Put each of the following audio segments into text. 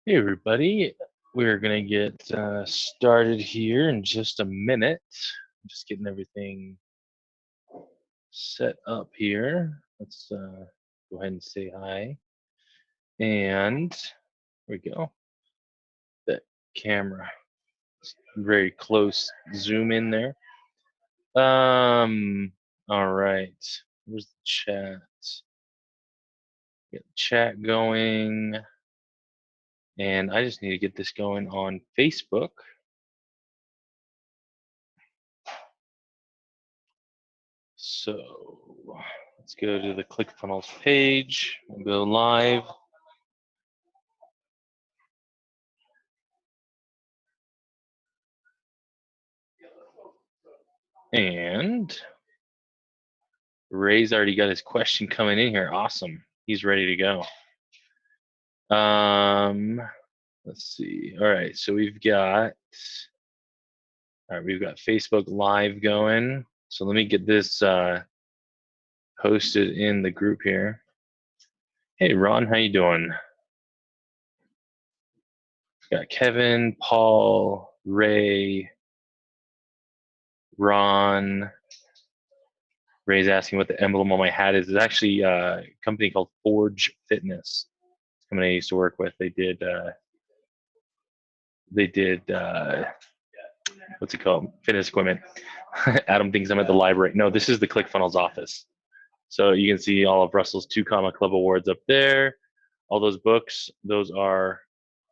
Hey everybody, we're gonna get started here in just a minute. Just getting everything set up here. Let's go ahead and say hi. And here we go. That camera, very close zoom in there. All right. Where's the chat? Get the chat going, and I just need to get this going on Facebook. So let's go to the ClickFunnels page. We'll go live. And Ray's already got his question coming in here. Awesome. He's ready to go. Let's see. All right, so we've got Facebook Live going. So let me get this posted in the group here. Hey Ron, how you doing? Got Kevin, Paul, Ray, Ron. Ray's asking what the emblem on my hat is. It's actually a company called Forge Fitness. It's a company I used to work with. They did what's it called? Fitness equipment. Adam thinks I'm at the library. No, this is the ClickFunnels office. So you can see all of Russell's 2 Comma Club awards up there. All those books, those are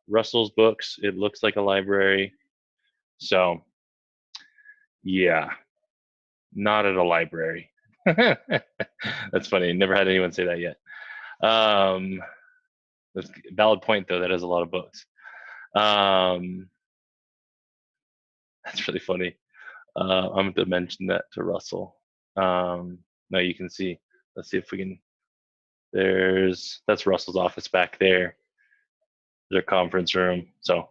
Russell's books. It looks like a library. So yeah, not at a library. That's funny. Never had anyone say that yet. That's a valid point though. That has a lot of books. That's really funny. I'm going to mention that to Russell. Now you can see. Let's see if we can. That's Russell's office back there. Their conference room. So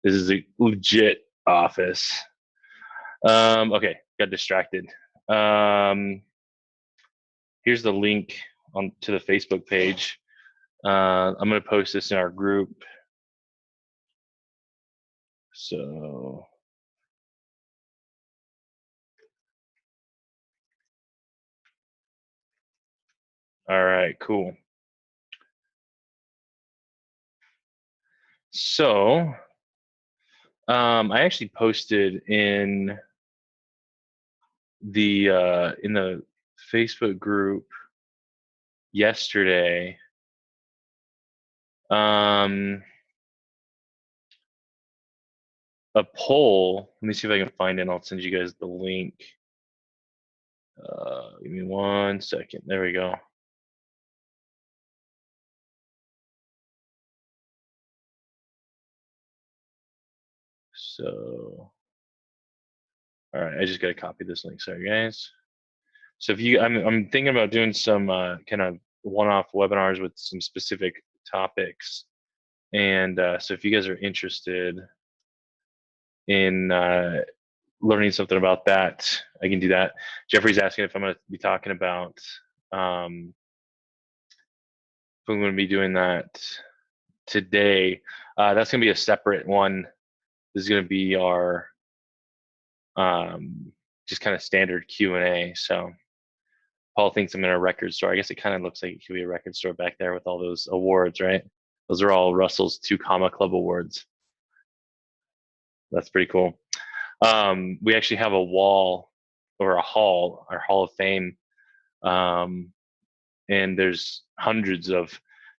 this is a legit office. Okay, got distracted. Here's the link to the Facebook page. I'm going to post this in our group. So all right, cool. So I actually posted in the Facebook group yesterday a poll. Let me see if I can find it and I'll send you guys the link. Give me 1 second. There we go. So all right, I just got to copy this link. Sorry guys. So I'm thinking about doing some kind of one-off webinars with some specific topics. And so if you guys are interested in learning something about that, I can do that. Jeffrey's asking if I'm going to be talking about, if I'm going to be doing that today. That's going to be a separate one. This is going to be our just kind of standard Q&A. So Paul thinks I'm in a record store. I guess it kind of looks like it could be a record store back there with all those awards, right? Those are all Russell's 2 Comma Club awards. That's pretty cool. We actually have a wall or a hall, our Hall of Fame, and there's hundreds of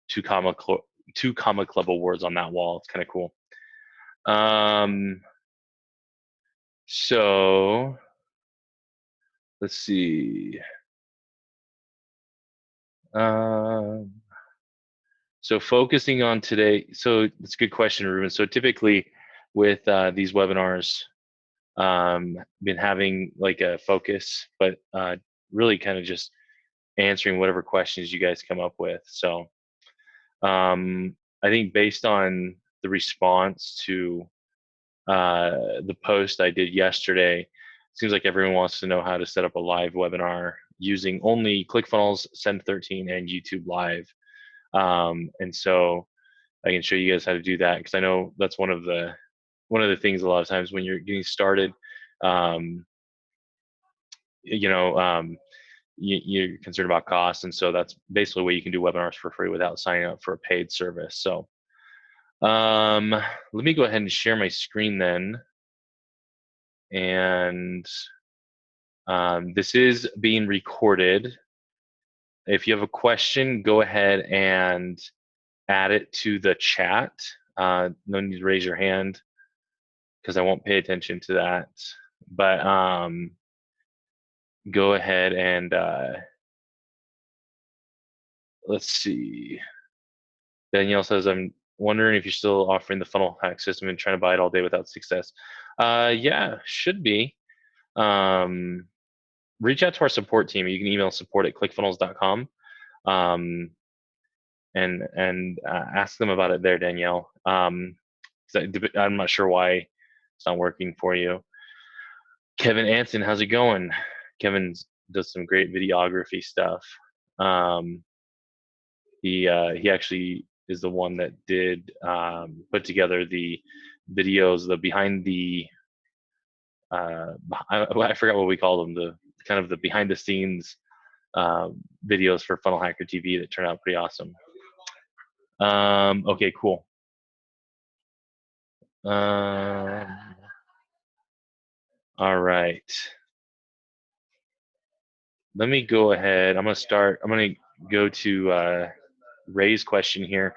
2 Comma Club awards on that wall. It's kind of cool. So let's see. So focusing on today, so it's a good question, Ruben. So typically with these webinars, been having like a focus, but really kind of just answering whatever questions you guys come up with. So I think based on the response to the post I did yesterday, it seems like everyone wants to know how to set up a live webinar using only ClickFunnels, Send13, and YouTube Live. And so I can show you guys how to do that, because I know that's one of the things a lot of times when you're getting started. Um, you know, you're concerned about cost, and so that's basically where you can do webinars for free without signing up for a paid service. So let me go ahead and share my screen then. And this is being recorded. If you have a question, go ahead and add it to the chat. No need to raise your hand because I won't pay attention to that. But go ahead and let's see. Danielle says, I'm wondering if you're still offering the funnel hack system and trying to buy it all day without success. Yeah, should be. Reach out to our support team. You can email support@clickfunnels.com and ask them about it there, Danielle. I'm not sure why it's not working for you. Kevin Anson, how's it going? Kevin does some great videography stuff. He actually is the one that did put together the videos, the behind the I forgot what we call them, the kind of the behind the scenes videos for Funnel Hacker TV that turned out pretty awesome. Okay, cool. All right. Let me go ahead. I'm going to go to Ray's question here.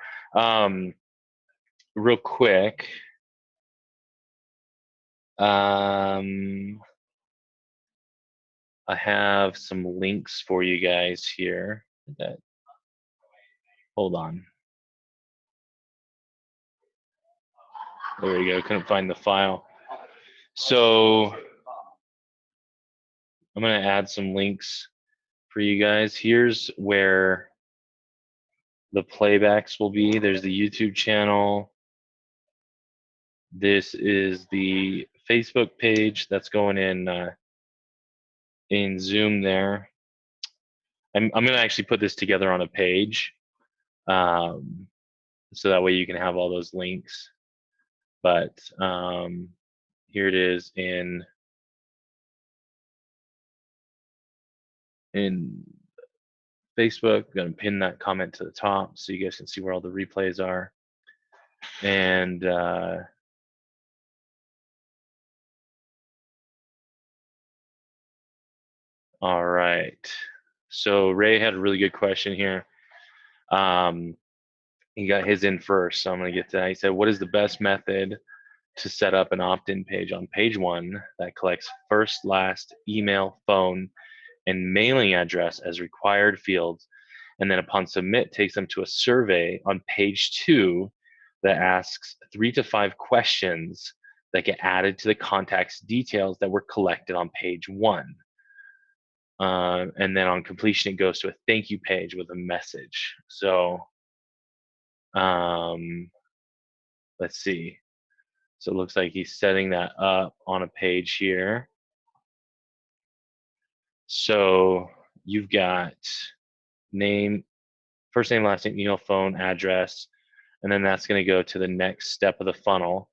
Real quick. I have some links for you guys here. Hold on. There we go. Couldn't find the file. So I'm going to add some links for you guys. Here's where the playbacks will be. There's the YouTube channel. This is the Facebook page that's going in Zoom there. I'm going to actually put this together on a page, so that way you can have all those links. But here it is in Facebook. I'm going to pin that comment to the top so you guys can see where all the replays are. And all right. So Ray had a really good question here. He got his in first, so I'm going to get to that. He said, what is the best method to set up an opt-in page on page 1 that collects first, last, email, phone, and mailing address as required fields, and then upon submit takes them to a survey on page 2 that asks 3 to 5 questions that get added to the contact's details that were collected on page 1. And then on completion, it goes to a thank you page with a message. So let's see. So it looks like he's setting that up on a page here. So you've got name, first name, last name, email, phone, address, and then that's going to go to the next step of the funnel.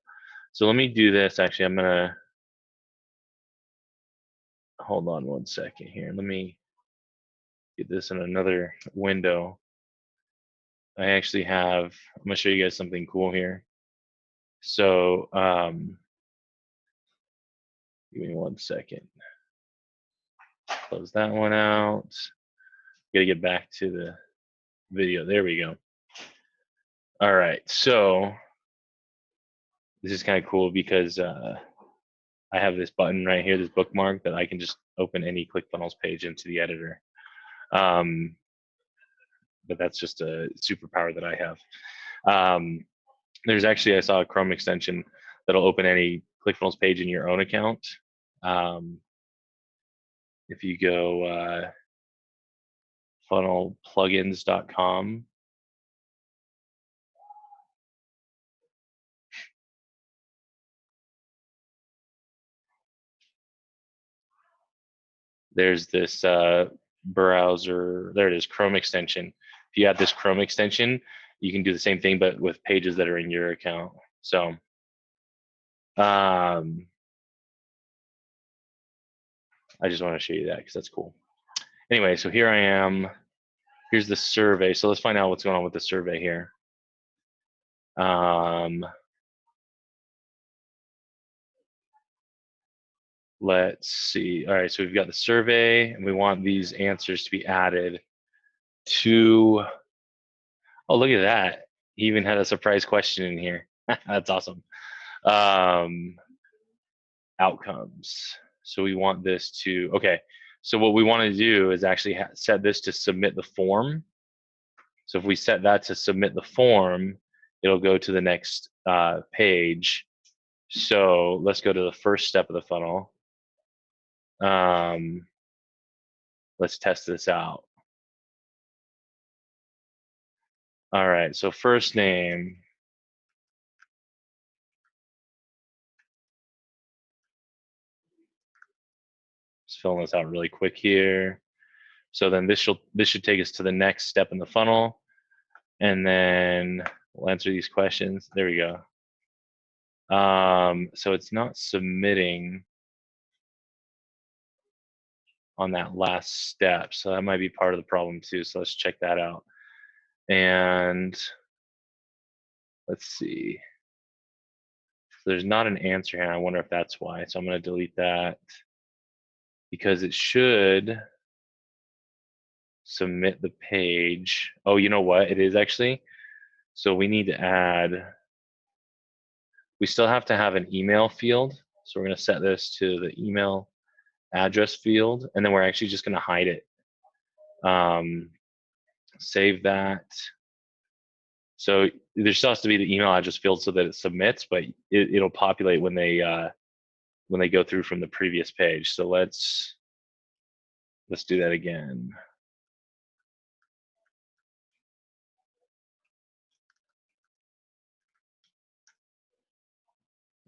So let me do this. Actually, I'm going to hold on one second here. Let me get this in another window. I actually have, I'm going to show you guys something cool here. So give me one second. Close that one out. Gotta get back to the video. There we go. All right, so this is kind of cool because I have this button right here, this bookmark that I can just open any ClickFunnels page into the editor. But that's just a superpower that I have. There's actually, I saw a Chrome extension that'll open any ClickFunnels page in your own account. If you go funnelplugins.com, there's this browser, there it is, Chrome extension. If you add this Chrome extension, you can do the same thing, but with pages that are in your account. So, I just want to show you that because that's cool. Anyway, so here I am. Here's the survey. So let's find out what's going on with the survey here. Let's see. All right, so we've got the survey, and we want these answers to be added to. Oh, look at that. He even had a surprise question in here. That's awesome. Outcomes. So we want this to, okay. So what we want to do is actually set this to submit the form. So if we set that to submit the form, it'll go to the next page. So let's go to the first step of the funnel. Let's test this out. All right, so first name. Just filling this out really quick here. So then this should take us to the next step in the funnel, and then we'll answer these questions. There we go. So it's not submitting on that last step, so that might be part of the problem too. So let's check that out. And let's see. So there's not an answer here. I wonder if that's why. So I'm going to delete that because it should submit the page. Oh, you know what? It is actually. So we need to add, we still have to have an email field. So we're going to set this to the email address field, and then we're actually just going to hide it. Save that. So there still has to be the email address field so that it submits, but it'll populate when they go through from the previous page. So let's do that again.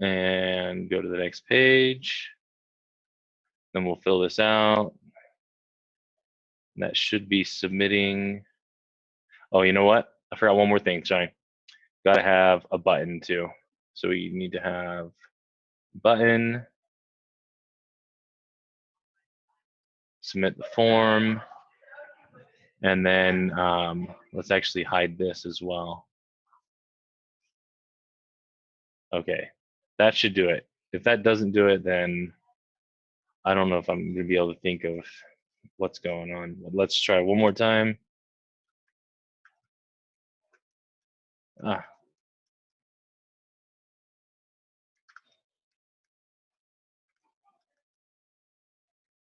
And go to the next page. Then we'll fill this out. And that should be submitting. Oh, you know what? I forgot one more thing. Sorry. Got to have a button too. So we need to have button, submit the form, and then let's actually hide this as well. Okay, that should do it. If that doesn't do it, then I don't know if I'm going to be able to think of what's going on. Let's try one more time.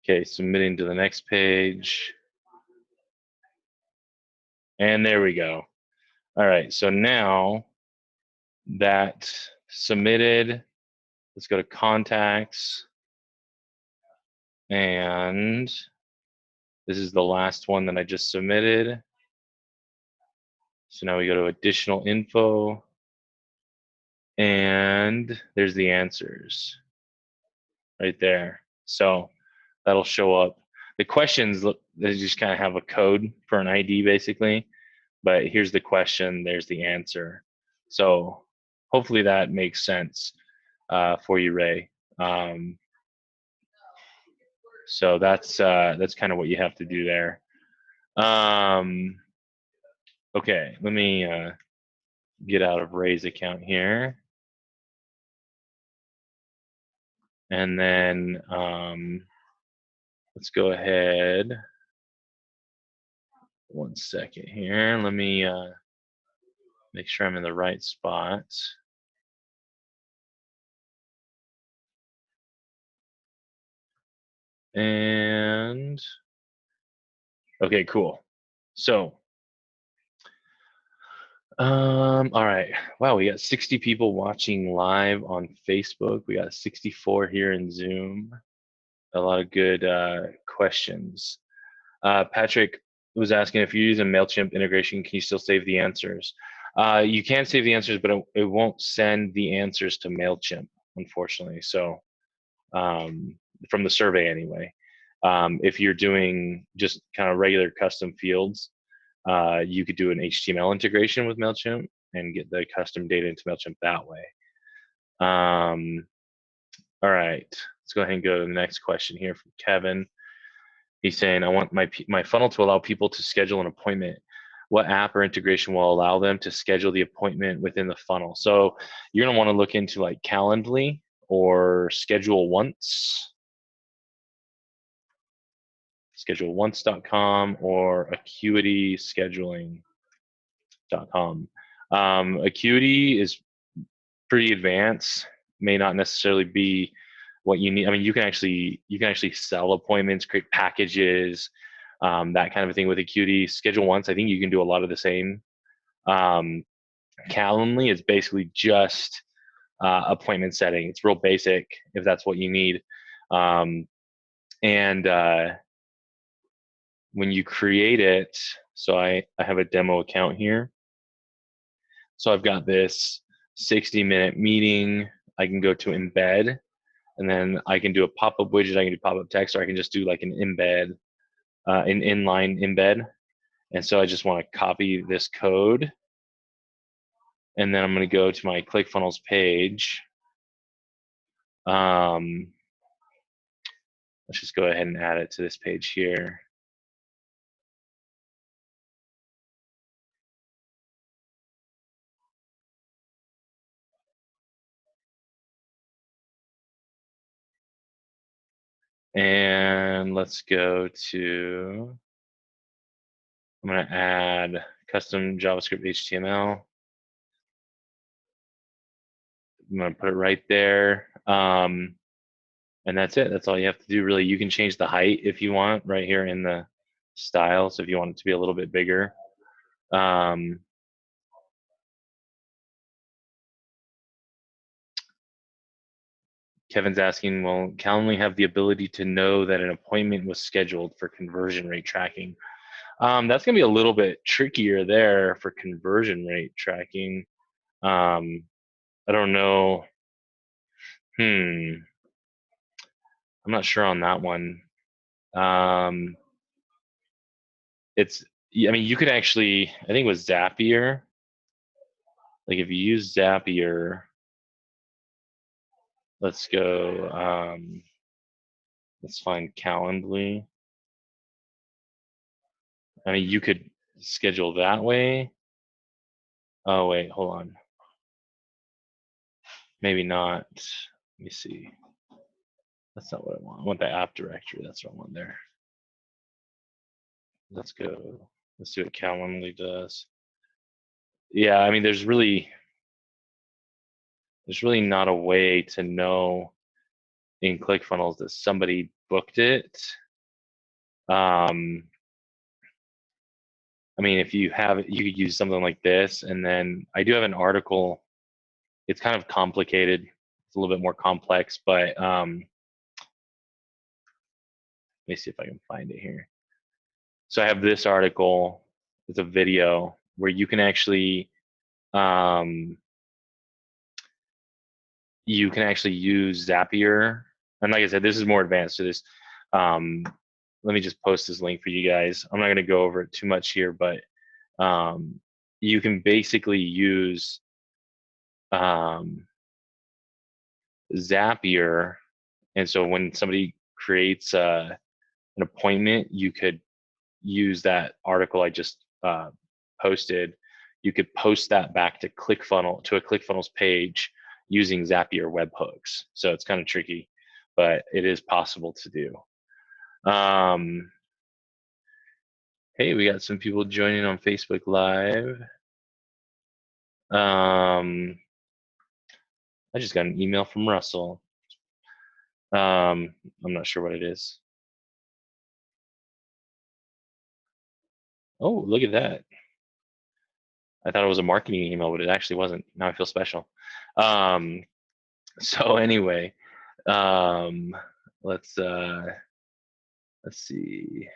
Okay, submitting to the next page. And there we go. All right, so now that submitted, let's go to contacts. And this is the last one that I just submitted. So now we go to additional info, and there's the answers right there. So that'll show up. The questions, they just kind of have a code for an ID basically, but here's the question, there's the answer. So hopefully that makes sense for you, Ray. So that's kind of what you have to do there. Okay, let me get out of Ray's account here. And then let's go ahead. One second here. Let me make sure I'm in the right spot. And okay, cool. So, all right. Wow, we got 60 people watching live on Facebook. We got 64 here in Zoom. A lot of good questions. Patrick was asking if you use a MailChimp integration, can you still save the answers? You can save the answers, but it won't send the answers to MailChimp, unfortunately. So from the survey anyway. If you're doing just kind of regular custom fields, you could do an HTML integration with MailChimp and get the custom data into MailChimp that way. All right, let's go ahead and go to the next question here from Kevin. He's saying, I want my funnel to allow people to schedule an appointment. What app or integration will allow them to schedule the appointment within the funnel? So you're gonna wanna look into like Calendly or Schedule Once, scheduleonce.com or acuityscheduling.com. Acuity is pretty advanced, may not necessarily be what you need. I mean, you can actually sell appointments, create packages, that kind of thing with Acuity. Schedule Once, I think you can do a lot of the same. Calendly is basically just appointment setting. It's real basic if that's what you need. And when you create it, so I have a demo account here. So I've got this 60-minute meeting. I can go to embed, and then I can do a pop-up widget. I can do pop-up text, or I can just do like an embed, an inline embed. And so I just want to copy this code, and then I'm going to go to my ClickFunnels page. Let's just go ahead and add it to this page here. And let's go to, I'm going to add custom JavaScript HTML. I'm going to put it right there. And that's it. That's all you have to do, really. You can change the height if you want right here in the style. So if you want it to be a little bit bigger. Kevin's asking, will Calendly have the ability to know that an appointment was scheduled for conversion rate tracking? That's going to be a little bit trickier there for conversion rate tracking. I don't know. I'm not sure on that one. It's, I mean, you could actually, I think it was Zapier. Like if you use Zapier, let's go, let's find Calendly. I mean, you could schedule that way. Oh, wait, hold on. Maybe not. Let me see. That's not what I want. I want the app directory. That's what I want there. Let's go. Let's see what Calendly does. Yeah, I mean, there's really not a way to know in ClickFunnels that somebody booked it. I mean, if you have it, you could use something like this. And then I do have an article. It's kind of complicated. It's a little bit more complex, but let me see if I can find it here. So I have this article. It's a video where you can actually use Zapier. And like I said, this is more advanced to this. Let me just post this link for you guys. I'm not going to go over it too much here, but you can basically use Zapier. And so when somebody creates an appointment, you could use that article I just posted. You could post that back to a ClickFunnels page using Zapier webhooks. So it's kind of tricky, but it is possible to do. Hey, we got some people joining on Facebook Live. I just got an email from Russell. I'm not sure what it is. Oh, look at that. I thought it was a marketing email, but it actually wasn't. Now I feel special. So anyway, let's see.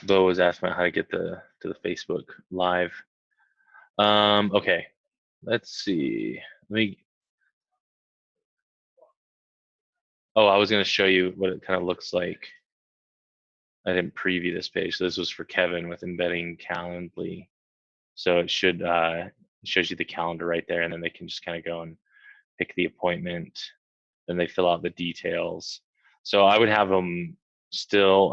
Bo was asking about how to get to the Facebook Live. Okay, let's see. Oh, I was going to show you what it kind of looks like. I didn't preview this page. So this was for Kevin with embedding Calendly. So it should it shows you the calendar right there, and then they can just kind of go and pick the appointment. Then they fill out the details. So I would have them still,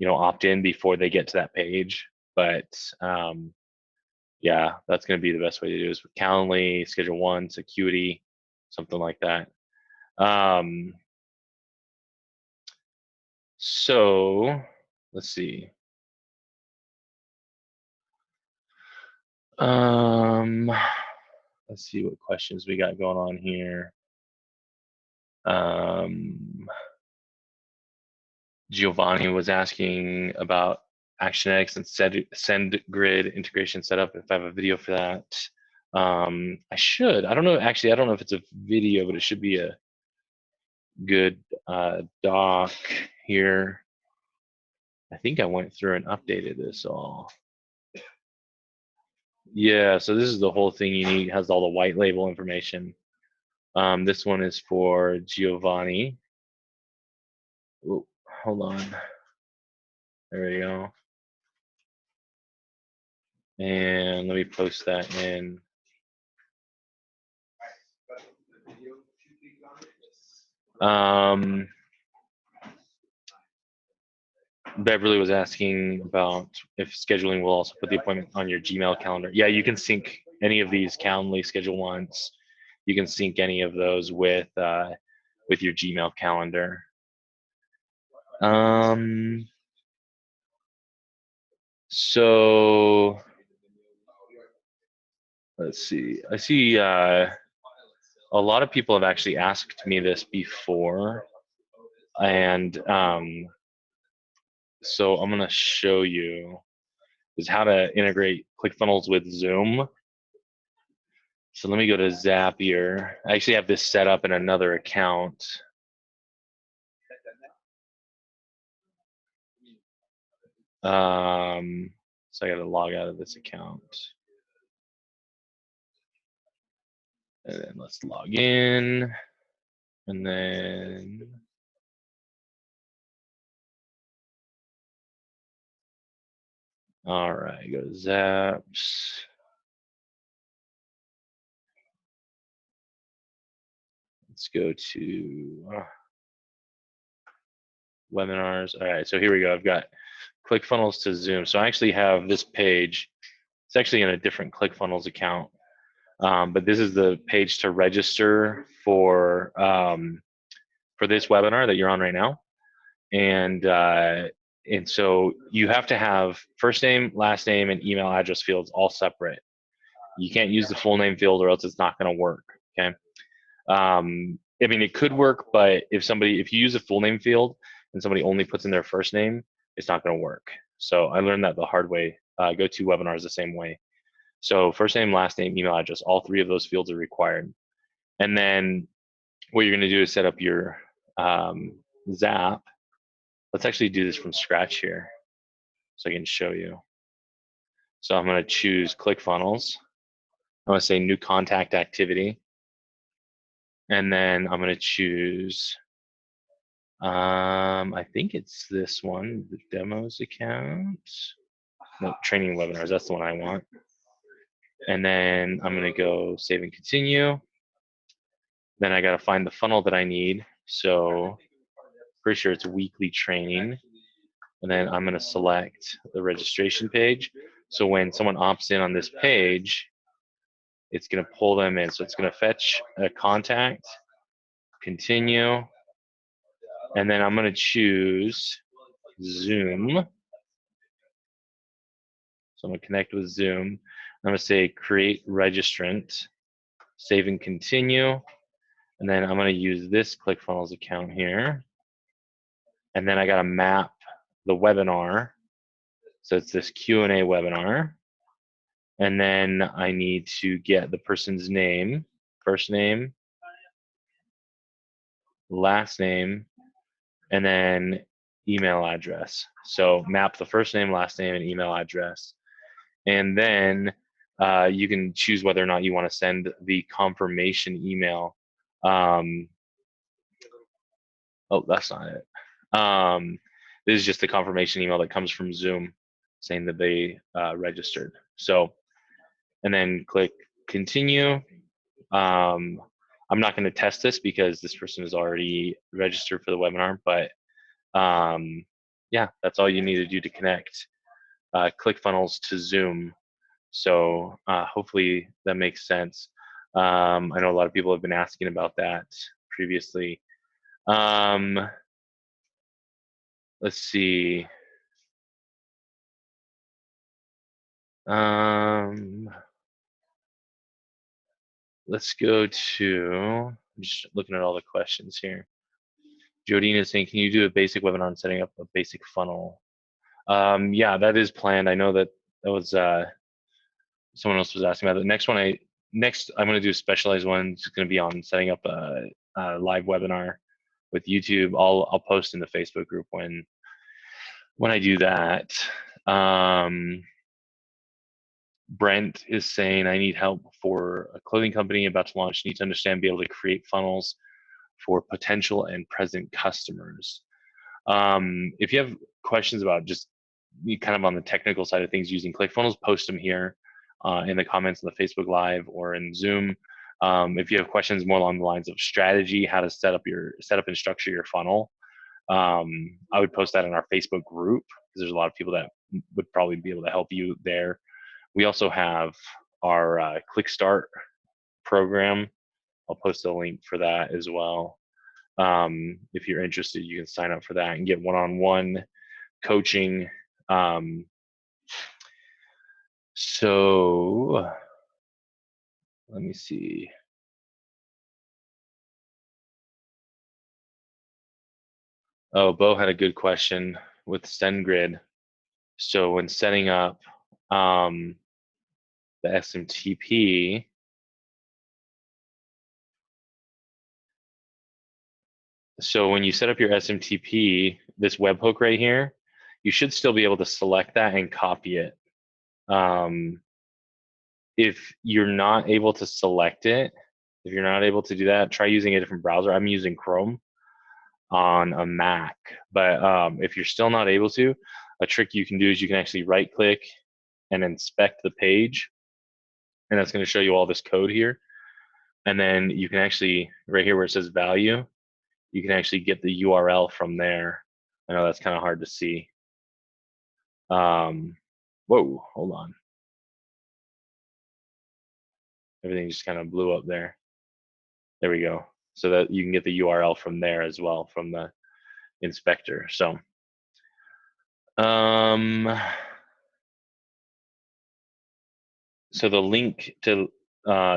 opt in before they get to that page. But yeah, that's going to be the best way to do is with Calendly, Schedule One, Acuity, something like that. So let's see. Let's see what questions we got going on here. Giovanni was asking about ActionX and SendGrid integration setup. If I have a video for that, I should. I don't know. Actually, I don't know if it's a video, but it should be a good doc here. I think I went through and updated this all. Yeah, so this is the whole thing you need. It has all the white label information. This one is for Giovanni. Ooh, hold on. There we go. And let me post that in. Beverly was asking about if scheduling will also put the appointment on your Gmail calendar. Yeah, you can sync any of these Calendly schedule ones. You can sync any of those with your Gmail calendar. So let's see. I see a lot of people have actually asked me this before, and so I'm gonna show you is how to integrate ClickFunnels with Zoom. So let me go to Zapier. I actually have this set up in another account. So I got to log out of this account. And then let's log in. And then all right, go to Zaps. Let's go to webinars. All right, so here we go. I've got ClickFunnels to Zoom. So I actually have this page. It's actually in a different ClickFunnels account, but this is the page to register for this webinar that you're on right now. And so you have to have first name, last name, and email address fields all separate. You can't use the full name field or else it's not going to work. Okay. I mean, it could work, but if you use a full name field and somebody only puts in their first name, it's not going to work. So I learned that the hard way. GoToWebinar the same way. So first name, last name, email address, all three of those fields are required. And then what you're going to do is set up your Zap. Let's actually do this from scratch here so I can show you. So I'm going to choose ClickFunnels. I'm going to say new contact activity. And then I'm going to choose, I think it's this one, the demos account. No, training webinars, that's the one I want. And then I'm going to go save and continue. Then I got to find the funnel that I need. So pretty sure it's weekly training. And then I'm going to select the registration page. So when someone opts in on this page, it's going to pull them in. So it's going to fetch a contact, continue, and then I'm going to choose Zoom. So I'm going to connect with Zoom. I'm going to say create registrant, save and continue. And then I'm going to use this ClickFunnels account here. And then I got to map the webinar. So it's this Q&A webinar. And then I need to get the person's name, first name, last name, and then email address. So map the first name, last name, and email address. And then you can choose whether or not you want to send the confirmation email Oh, that's not it. This is just the confirmation email that comes from Zoom saying that they registered. So, and then click continue. I'm not going to test this because this person is already registered for the webinar, but yeah, that's all you need to do to connect ClickFunnels to Zoom. So hopefully that makes sense. I know a lot of people have been asking about that previously. Let's see. Let's go to, I'm just looking at all the questions here. Jodine is saying, can you do a basic webinar on setting up a basic funnel? Yeah, that is planned. I know that that was someone else was asking about it. Next one, I'm going to do a specialized one. It's going to be on setting up a live webinar with YouTube. I'll post in the Facebook group when I do that. Brent is saying, I need help for a clothing company about to launch. Need to understand, be able to create funnels for potential and present customers. If you have questions about just kind of on the technical side of things using ClickFunnels, post them here in the comments on the Facebook Live or in Zoom. If you have questions more along the lines of strategy, how to set up and structure your funnel, I would post that in our Facebook group because there's a lot of people that would probably be able to help you there. We also have our Click Start program. I'll post a link for that as well. If you're interested, you can sign up for that and get one-on-one coaching. So let me see. Oh, Bo had a good question with SendGrid. So when setting up the SMTP, so when you set up your SMTP, this webhook right here, you should still be able to select that and copy it. If you're not able to select it, if you're not able to do that, try using a different browser. I'm using Chrome on a Mac, but if you're still not able to, a trick you can do is you can actually right click and inspect the page, and that's going to show you all this code here. And then you can actually, right here where it says value, you can actually get the URL from there. I know that's kind of hard to see. Whoa, hold on. Everything just kind of blew up there. There we go. So that you can get the URL from there as well, from the inspector. So so the link to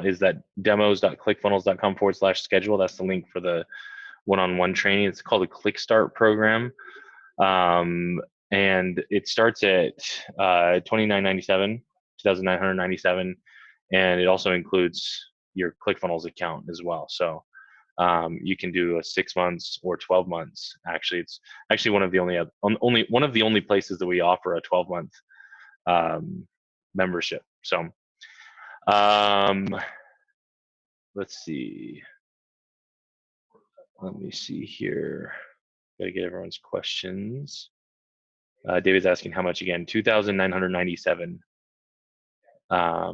is that demos.clickfunnels.com/schedule. That's the link for the one-on-one training. It's called a Click Start program. And it starts at $29.97, $2,997, and it also includes your ClickFunnels account as well. So you can do a 6 months or 12 months. Actually, it's actually one of the only places that we offer a 12-month membership. So let's see. Let me see here. Gotta get everyone's questions. David's asking how much again? 2,997. I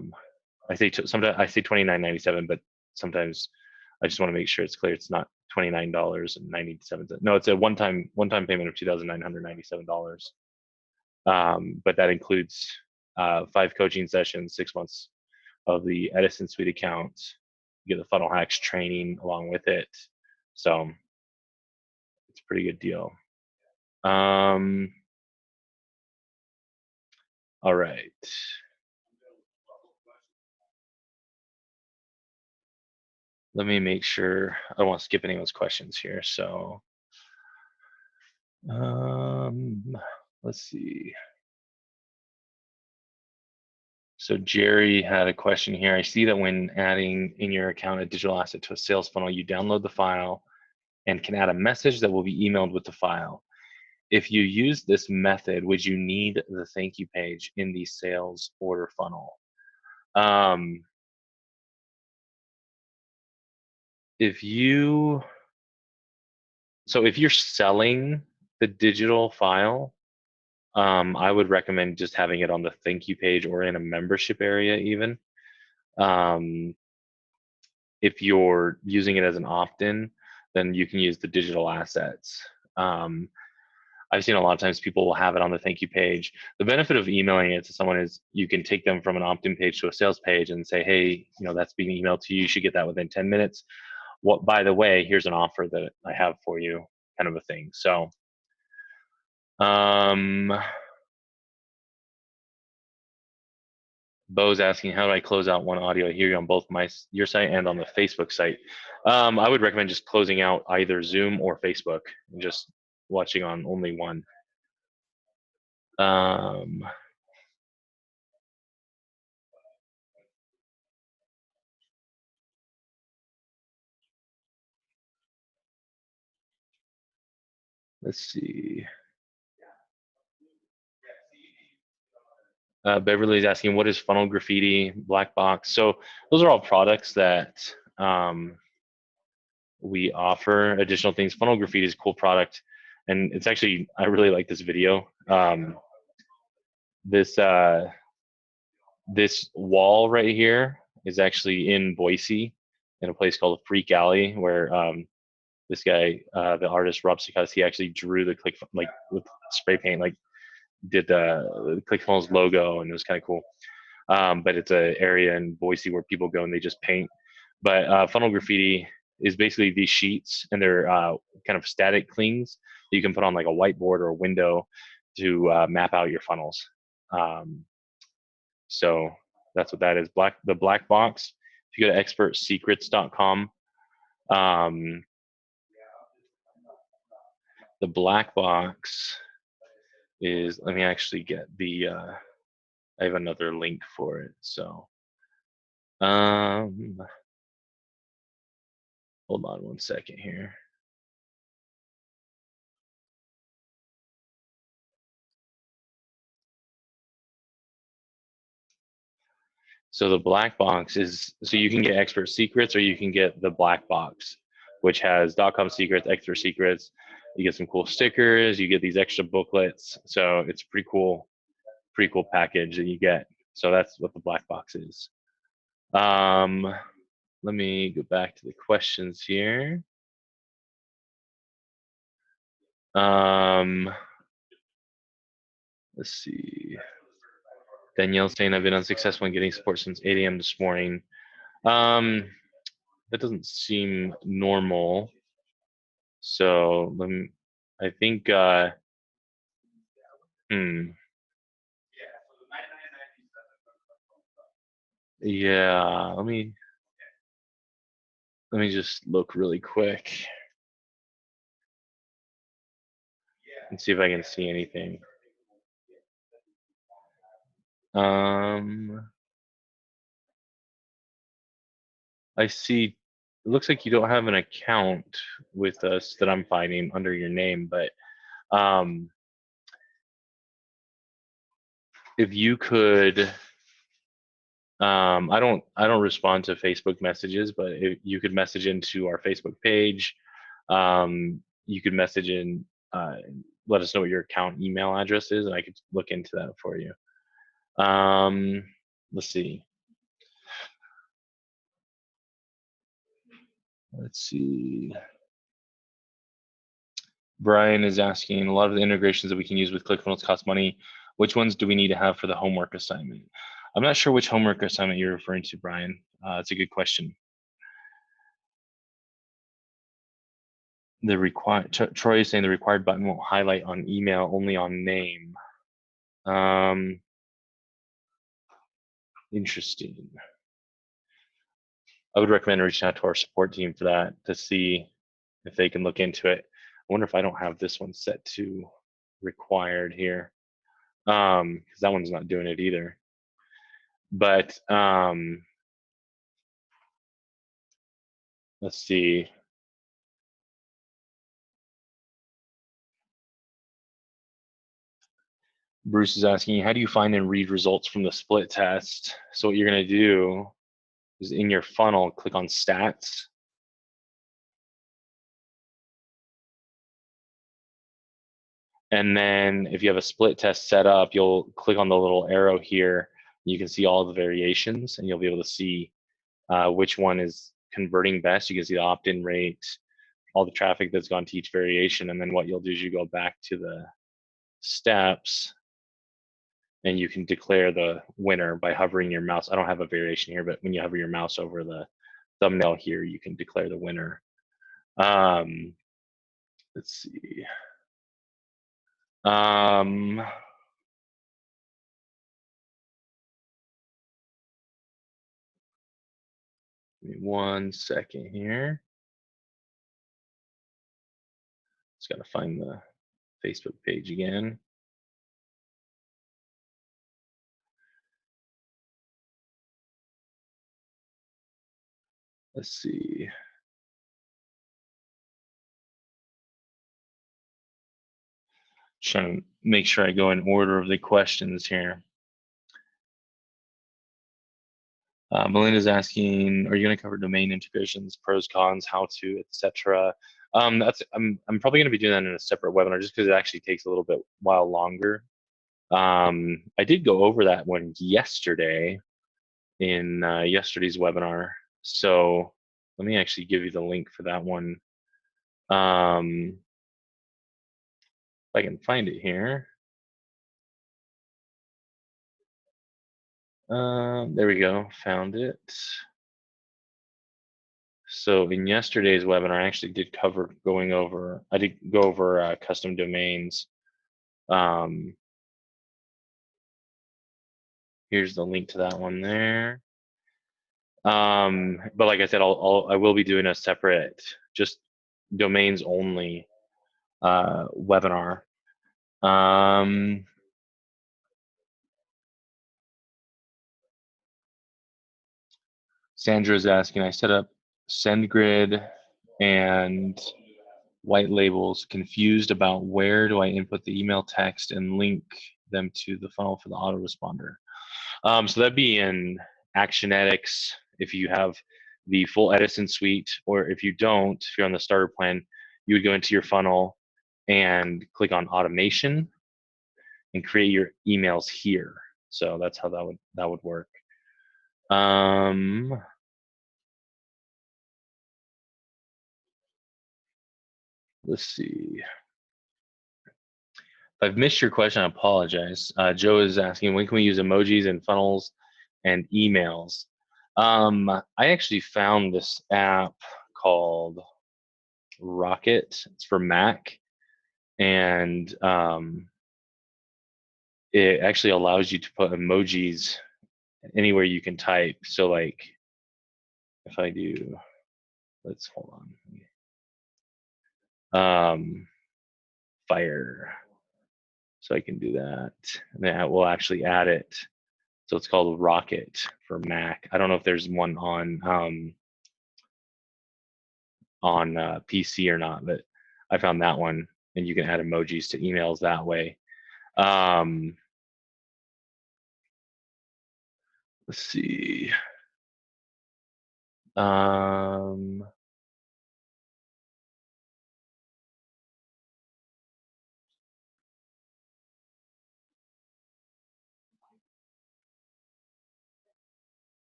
say sometimes I say 29.97, but sometimes I just want to make sure it's clear. It's not $29.97. No, it's a one-time payment of $2,997. But that includes 5 coaching sessions, 6 months of the Edison Suite account. You get the funnel hacks training along with it. So it's a pretty good deal. All right. Let me make sure I don't want to skip anyone's questions here. So let's see. So Jerry had a question here. I see that when adding in your account a digital asset to a sales funnel, you download the file and can add a message that will be emailed with the file. If you use this method, would you need the thank you page in the sales order funnel? If you So if you're selling the digital file, I would recommend just having it on the thank you page or in a membership area even. Um, if you're using it as an opt-in, then you can use the digital assets. Um, I've seen a lot of times people will have it on the thank you page. The benefit of emailing it to someone is you can take them from an opt-in page to a sales page and say, hey, that's being emailed to you. You should get that within 10 minutes. What, by the way, here's an offer that I have for you, kind of a thing. So, um, Bo's asking, how do I close out one audio? I hear you on both your site and on the Facebook site. I would recommend just closing out either Zoom or Facebook and just watching on only one. Um, let's see. Beverly's asking, what is funnel graffiti, black box? So those are all products that we offer additional things. Funnel graffiti is a cool product. And it's actually, I really like this video. This this wall right here is actually in Boise in a place called Freak Alley where this guy, the artist Rob Sikas, he actually drew the click like with spray paint, like did the ClickFunnels logo, and it was kind of cool. But it's an area in Boise where people go and they just paint. But funnel graffiti is basically these sheets, and they're kind of static clings that you can put on like a whiteboard or a window to map out your funnels. Um, so that's what that is. The black box. If you go to expertsecrets.com, um, the black box is. Let me actually get the. I have another link for it. So, hold on one second here. So the black box is, so you can get expert secrets or you can get the black box, which has .com secrets, expert secrets. You get some cool stickers, you get these extra booklets. So it's pretty cool package that you get. So that's what the black box is. Let me go back to the questions here. Let's see. Danielle's saying I've been unsuccessful in getting support since 8 a.m. this morning. That doesn't seem normal. So I think, yeah, let me just look really quick and see if I can see anything. I see, it looks like you don't have an account with us that I'm finding under your name, but if you could, I don't respond to Facebook messages, but if you could message into our Facebook page, you could message in, let us know what your account email address is, and I could look into that for you. Let's see. Let's see. Brian is asking, a lot of the integrations that we can use with ClickFunnels cost money. Which ones do we need to have for the homework assignment? I'm not sure which homework assignment you're referring to, Brian. It's a good question. Troy is saying the required button won't highlight on email, only on name. Interesting. I would recommend reaching out to our support team for that to see if they can look into it. I wonder if I don't have this one set to required here, because that one's not doing it either. But let's see. Bruce is asking, how do you find and read results from the split test? So what you're going to do is in your funnel, click on stats. And then if you have a split test set up, you'll click on the little arrow here. You can see all the variations, and you'll be able to see which one is converting best. You can see the opt-in rate, all the traffic that's gone to each variation. And then what you'll do is you go back to the steps and you can declare the winner by hovering your mouse. I don't have a variation here, but when you hover your mouse over the thumbnail here, you can declare the winner. Let's see. Give me 1 second here. Just got to find the Facebook page again. Let's see. Trying to make sure I go in order of the questions here. Melinda's asking, are you going to cover domain integrations, pros, cons, how to, etc.? I'm probably going to be doing that in a separate webinar just because it actually takes a little bit while longer. I did go over that one yesterday in yesterday's webinar. So let me actually give you the link for that one. If I can find it here. There we go, found it. So in yesterday's webinar, I actually did cover I did go over custom domains. Here's the link to that one there. But like I said, I will be doing a separate, just domains only webinar. Sandra's asking, I set up SendGrid and white labels, confused about where do I input the email text and link them to the funnel for the autoresponder. So that'd be in Actionetics if you have the full Edison suite, or if you don't, if you're on the starter plan, you would go into your funnel and click on automation and create your emails here. So that's how that would work. Let's see. If I've missed your question, I apologize. Joe is asking, when can we use emojis in funnels and emails? I actually found this app called Rocket. It's for Mac, and it actually allows you to put emojis anywhere you can type. So like, if I do, let's hold on. Fire. So I can do that, and then we'll actually add it. So it's called Rocket for Mac. I don't know if there's one on PC or not, but I found that one, and you can add emojis to emails that way. Let's see.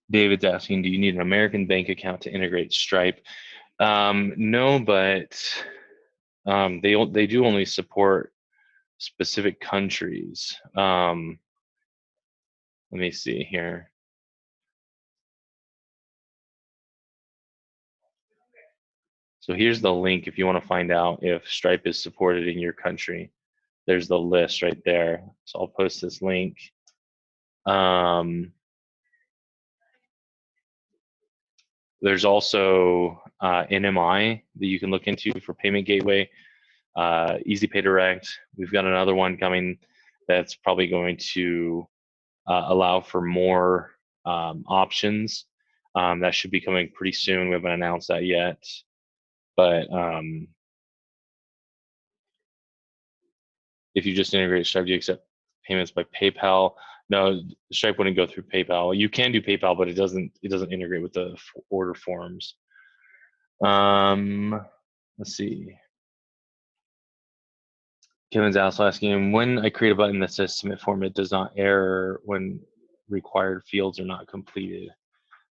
David's asking, do you need an American bank account to integrate Stripe? No, but they do only support specific countries. Let me see here. So here's the link if you want to find out if Stripe is supported in your country. There's the list right there. So I'll post this link. There's also NMI that you can look into for payment gateway, Easy Pay Direct. We've got another one coming that's probably going to allow for more options. That should be coming pretty soon. We haven't announced that yet, but if you just integrate Stripe, do you accept payments by PayPal? No, Stripe wouldn't go through PayPal. You can do PayPal, but it doesn't integrate with the order forms. Let's let's see. Kevin's also asking, when I create a button that says submit form, it does not error when required fields are not completed.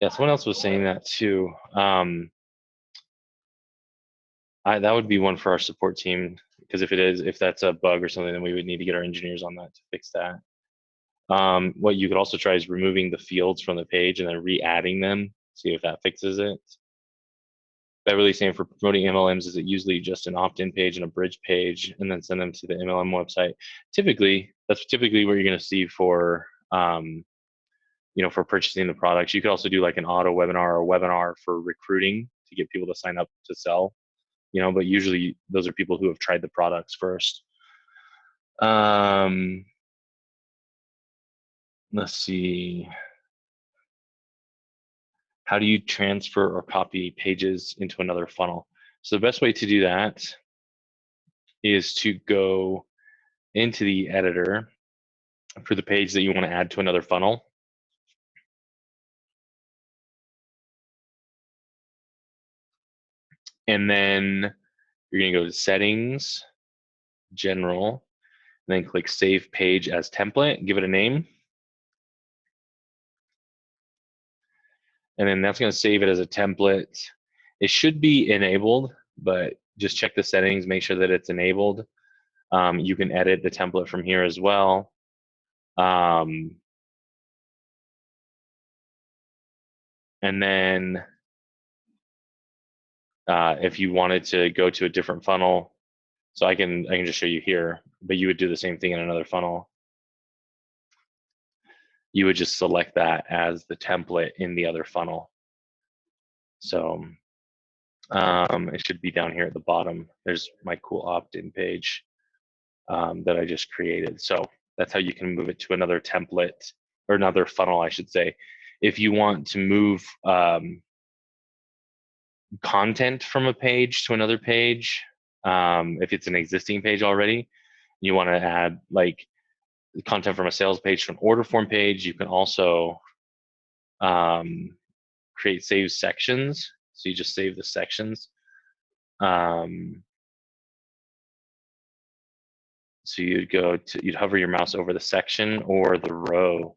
Yeah, someone else was saying that too. That would be one for our support team, because if that's a bug or something, then we would need to get our engineers on that to fix that. What you could also try is removing the fields from the page and then re-adding them, see if that fixes it. Beverly saying for promoting MLMs, is it usually just an opt-in page and a bridge page and then send them to the MLM website? That's typically what you're going to see for, for purchasing the products. You could also do like an auto webinar or a webinar for recruiting to get people to sign up to sell, but usually those are people who have tried the products first. Let's see. How do you transfer or copy pages into another funnel? So the best way to do that is to go into the editor for the page that you want to add to another funnel. And then you're going to go to settings, general, and then click save page as template, give it a name. And then that's going to save it as a template. It should be enabled, but just check the settings, make sure that it's enabled. You can edit the template from here as well. And then if you wanted to go to a different funnel, so I can just show you here, but you would do the same thing in another funnel. You would just select that as the template in the other funnel. So it should be down here at the bottom. There's my cool opt-in page that I just created. So that's how you can move it to another template or another funnel, I should say. If you want to move content from a page to another page, if it's an existing page already, you want to add like content from a sales page to an order form page, you can also create save sections. So you just save the sections. So you'd hover your mouse over the section or the row,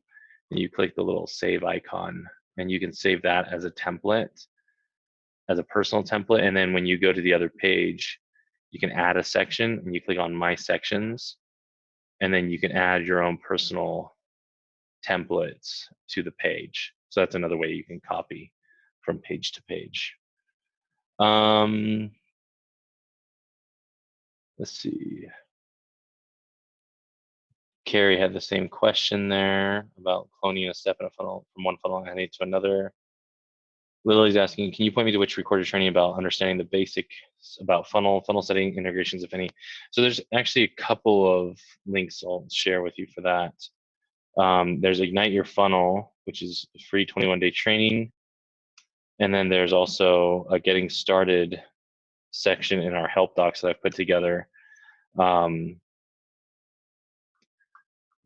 and you click the little save icon, and you can save that as a template, as a personal template. And then when you go to the other page, you can add a section, and you click on My Sections, and then you can add your own personal templates to the page. So that's another way you can copy from page to page. Let's see. Carrie had the same question there about cloning a step in a funnel from one funnel and heading to another. Lily's asking, can you point me to which recorded training about understanding the basics about funnel setting, integrations, if any? So there's actually a couple of links I'll share with you for that. There's Ignite Your Funnel, which is a free 21-day training. And then there's also a getting started section in our help docs that I've put together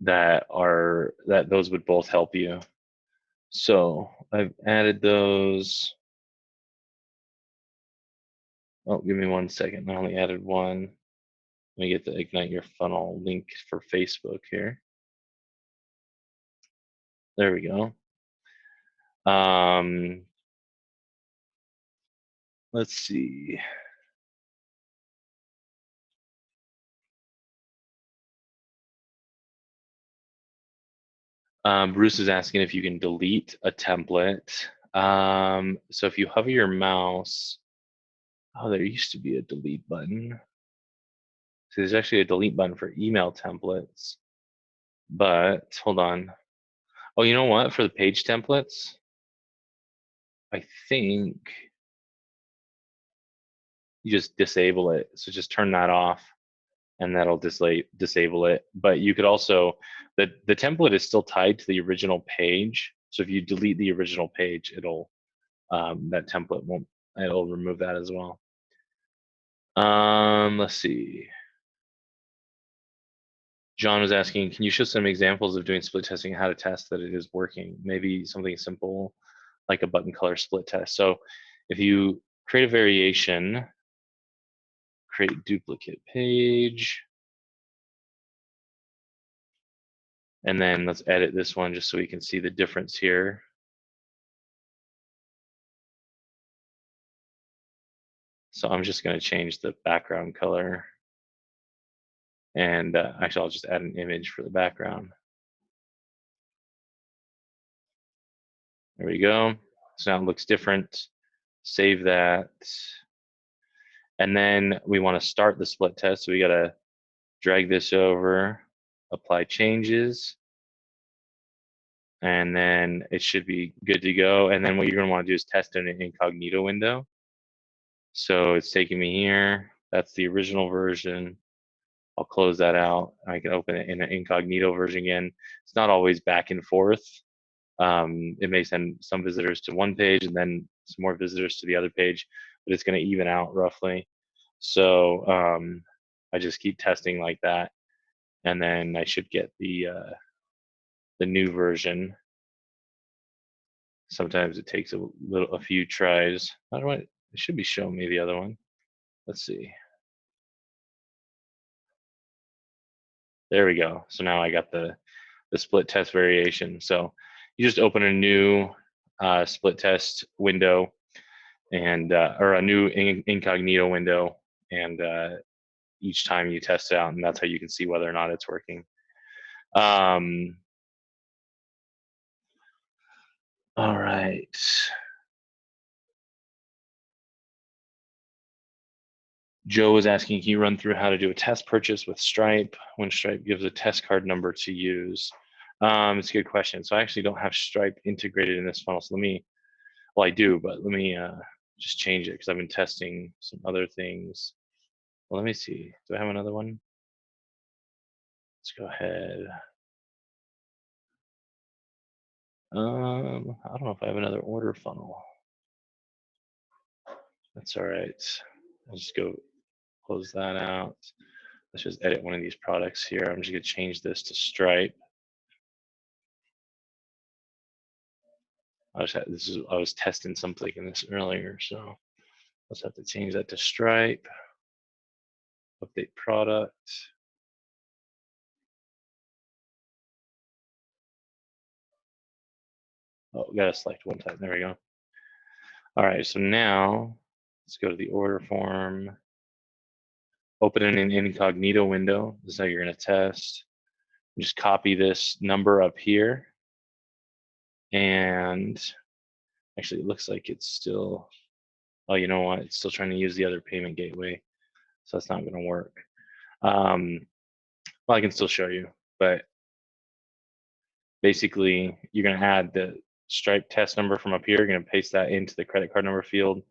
that those would both help you. So I've added those. Oh, give me 1 second. I only added one. Let me get the Ignite Your Funnel link for Facebook here. There we go. Let's see. Bruce is asking if you can delete a template. So if you hover your mouse, there used to be a delete button. So there's actually a delete button for email templates, but hold on. Oh, you know what? For the page templates, I think you just disable it. So just turn that off and that'll disable it. But you could also, the template is still tied to the original page. So if you delete the original page, that template it'll remove that as well. Let's see. John was asking, can you show some examples of doing split testing, how to test that it is working? Maybe something simple like a button color split test. So if you create a variation create duplicate page. And then let's edit this one just so we can see the difference here. So I'm just going to change the background color. And actually, I'll just add an image for the background. There we go. So now it looks different. Save that. And then we want to start the split test. So we got to drag this over, apply changes, and then it should be good to go. And then what you're going to want to do is test in an incognito window. So it's taking me here. That's the original version. I'll close that out. I can open it in an incognito version again. It's not always back and forth. It may send some visitors to one page and then some more visitors to the other page, but it's going to even out roughly. So I just keep testing like that, and then I should get the new version. Sometimes it takes a few tries. How do it should be showing me the other one. Let's see. There we go. So now I got the split test variation. So you just open a new split test window and or a new incognito window, and each time you test it out, and that's how you can see whether or not it's working. All right. Joe was asking, can you run through how to do a test purchase with Stripe when Stripe gives a test card number to use? It's a good question. So I actually don't have Stripe integrated in this funnel. So well, I do, but let me just change it because I've been testing some other things. Well, let me see. Do I have another one? Let's go ahead. I don't know if I have another order funnel. That's all right. I'll just go close that out. Let's just edit one of these products here. I'm just gonna change this to Stripe. I was testing something in this earlier, so let's have to change that to Stripe. Update product. Oh, we gotta select one time. There we go. All right, so now let's go to the order form. Open in an incognito window. This is how you're gonna test. Just copy this number up here. And actually, it looks like it's still, oh, you know what? It's still trying to use the other payment gateway. So that's not going to work. Well, I can still show you, but basically, you're going to add the Stripe test number from up here. You're going to paste that into the credit card number field.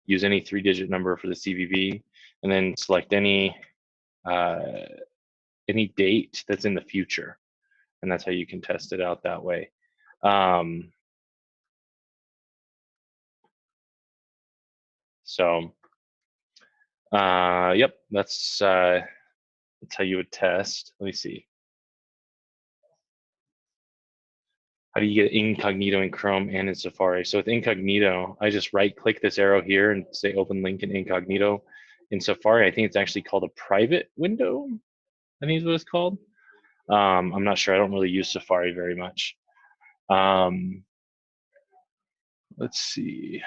Use any 3-digit number for the CVV, and then select any date that's in the future, and that's how you can test it out that way. Yep, that's how you would test. Let me see. How do you get incognito in Chrome and in Safari? So with incognito, I just right-click this arrow here and say open link in incognito. In Safari, I think it's actually called a private window. I think is what it's called. I'm not sure. I don't really use Safari very much. Let's see.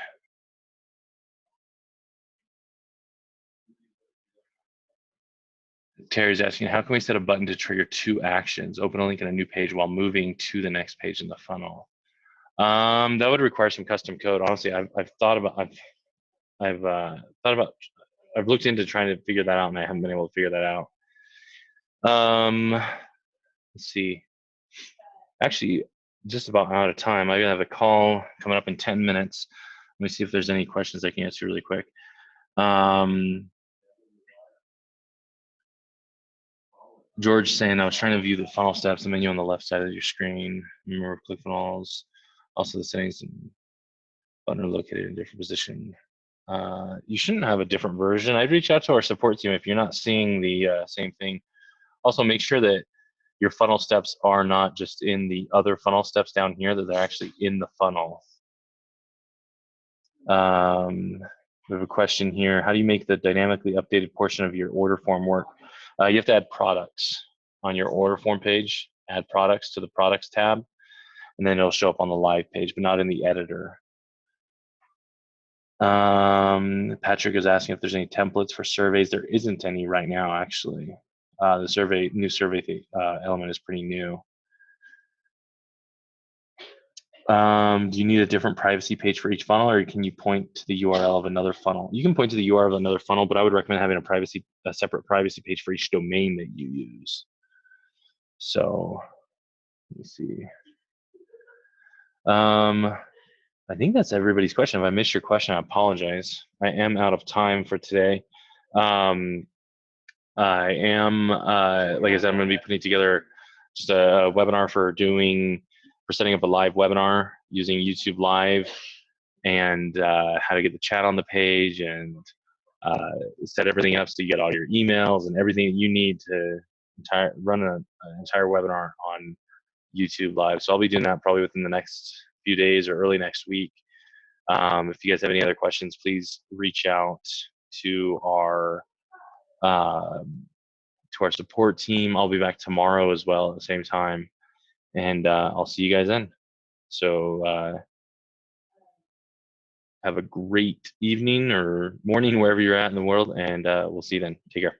Terry's asking, how can we set a button to trigger 2 actions? Open a link in a new page while moving to the next page in the funnel. That would require some custom code. Honestly, I've looked into trying to figure that out, and I haven't been able to figure that out. Let's see. Actually, just about out of time. I have a call coming up in 10 minutes. Let me see if there's any questions I can answer really quick. George saying, I was trying to view the funnel steps, the menu on the left side of your screen. Remember ClickFunnels. Also the settings and button are located in a different position. You shouldn't have a different version. I'd reach out to our support team if you're not seeing the same thing. Also, make sure that your funnel steps are not just in the other funnel steps down here, that they're actually in the funnel. We have a question here. How do you make the dynamically updated portion of your order form work? You have to add products on your order form page, add products to the products tab, and then it'll show up on the live page, but not in the editor. Patrick is asking if there's any templates for surveys. There isn't any right now, actually. The new survey element is pretty new. Do you need a different privacy page for each funnel, or can you point to the URL of another funnel? You can point to the URL of another funnel, but I would recommend having a separate privacy page for each domain that you use. So let me see. I think that's everybody's question. If I missed your question, I apologize. I am out of time for today. I am, like I said, I'm going to be putting together just a webinar for setting up a live webinar using YouTube Live, and how to get the chat on the page, and set everything up so you get all your emails and everything that you need to run an entire webinar on YouTube Live. So I'll be doing that probably within the next few days or early next week. If you guys have any other questions, please reach out to our support team. I'll be back tomorrow as well at the same time, and I'll see you guys then. So have a great evening or morning wherever you're at in the world, and we'll see you then. Take care.